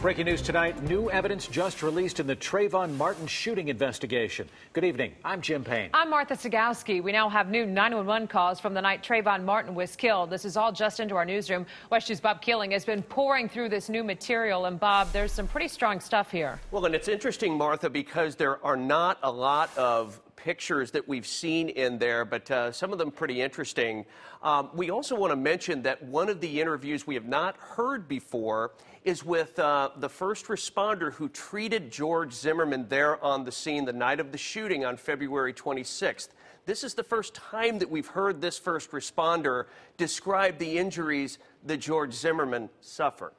Breaking news tonight, new evidence just released in the Trayvon Martin shooting investigation. Good evening, I'm Jim Payne. I'm Martha Sagowski. We now have new 911 calls from the night Trayvon Martin was killed. This is all just into our newsroom. WESH2's Bob Keeling has been pouring through this new material. And Bob, there's some pretty strong stuff here. Well, and it's interesting, Martha, because there are not a lot of pictures that we've seen in there, but some of them pretty interesting. We also want to mention that one of the interviews we have not heard before is with the first responder who treated George Zimmerman there on the scene the night of the shooting on February 26th. This is the first time that we've heard this first responder describe the injuries that George Zimmerman suffered.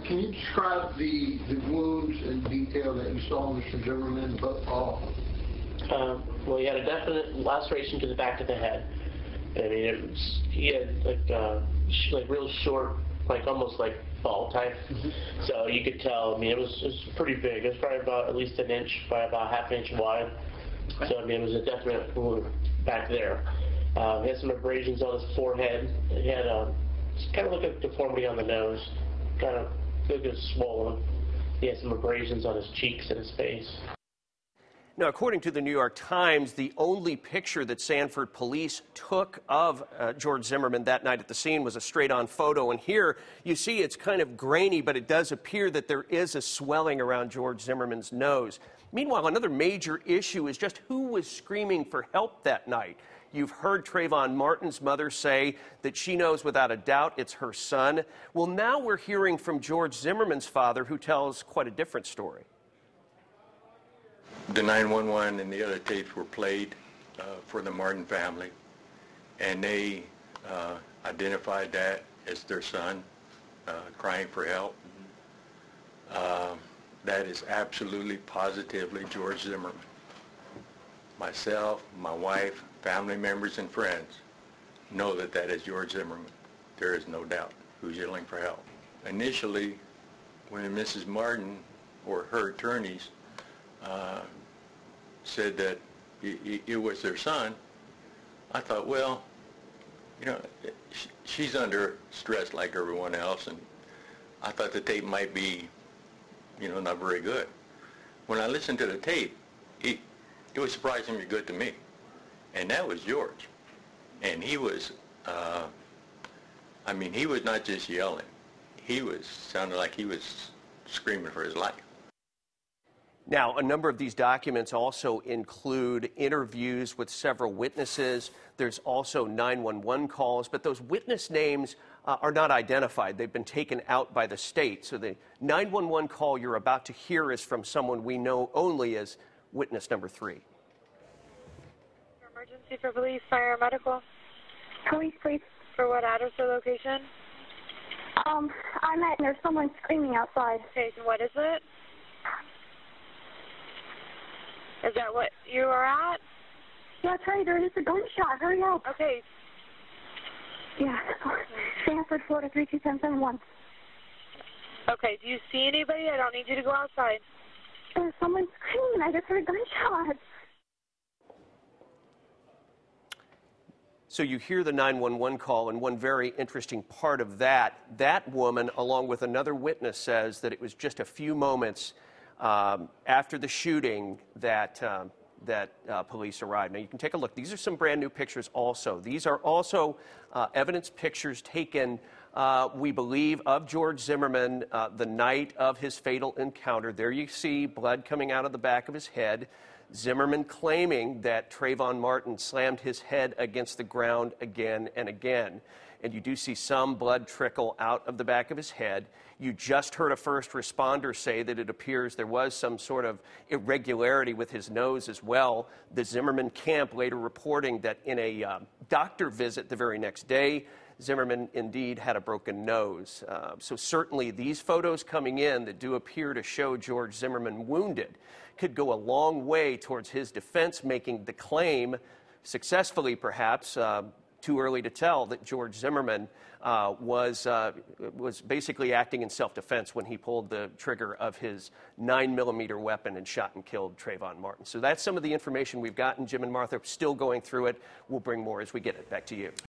Can you describe the wounds in detail that you saw Mr. Zimmerman? Well, he had a definite laceration to the back of the head. I mean, he had like real short, like almost like ball type. So you could tell. I mean, it was pretty big. It was probably about at least an inch by about half an inch wide. So I mean, it was a definite wound back there. He had some abrasions on his forehead. He had kind of like a deformity on the nose. Kind of big and swollen. He had some abrasions on his cheeks and his face. Now, according to the New York Times, the only picture that Sanford police took of George Zimmerman that night at the scene was a straight-on photo. And here you see it's kind of grainy, but it does appear that there is a swelling around George Zimmerman's nose. Meanwhile, another major issue is just who was screaming for help that night. You've heard Trayvon Martin's mother say that she knows without a doubt it's her son. Well, now we're hearing from George Zimmerman's father, who tells quite a different story. The 911 and the other tapes were played for the Martin family, and they identified that as their son crying for help. That is absolutely, positively George Zimmerman. Myself, my wife, family members, and friends know that that is George Zimmerman. There is no doubt who's yelling for help. Initially, when Mrs. Martin or her attorneys said that it was their son, I thought, well, you know, she's under stress like everyone else, and I thought the tape might be, you know, not very good. When I listened to the tape, it was surprisingly good to me. And that was George. And he was, I mean, he was not just yelling. He sounded like he was screaming for his life. Now, a number of these documents also include interviews with several witnesses. There's also 911 calls, but those witness names are not identified. They've been taken out by the state. So the 911 call you're about to hear is from someone we know only as witness number 3. Emergency for police, fire, medical. Police, please. For what address or location? There's someone screaming outside. Okay, so what is it? Is that what you are at? Yeah, that's right. There is a gunshot. Hurry up. Okay. Yeah. Sanford, Florida, 32771. Okay, do you see anybody? I don't need you to go outside. There's someone screaming. I just heard a gunshot. So you hear the 911 call, and one very interesting part of that woman, along with another witness, says that it was just a few moments after the shooting that police arrived. Now, you can take a look. These are some brand new pictures also. These are also evidence pictures taken, we believe, of George Zimmerman the night of his fatal encounter. There you see blood coming out of the back of his head. Zimmerman claiming that Trayvon Martin slammed his head against the ground again and again. And you do see some blood trickle out of the back of his head. You just heard a first responder say that it appears there was some sort of irregularity with his nose as well. The Zimmerman camp later reporting that in a doctor visit the very next day, Zimmerman indeed had a broken nose. So certainly these photos coming in that do appear to show George Zimmerman wounded could go a long way towards his defense making the claim, successfully perhaps, too early to tell, that George Zimmerman was basically acting in self-defense when he pulled the trigger of his 9mm weapon and shot and killed Trayvon Martin. So that's some of the information we've gotten. Jim and Martha are still going through it. We'll bring more as we get it. Back to you.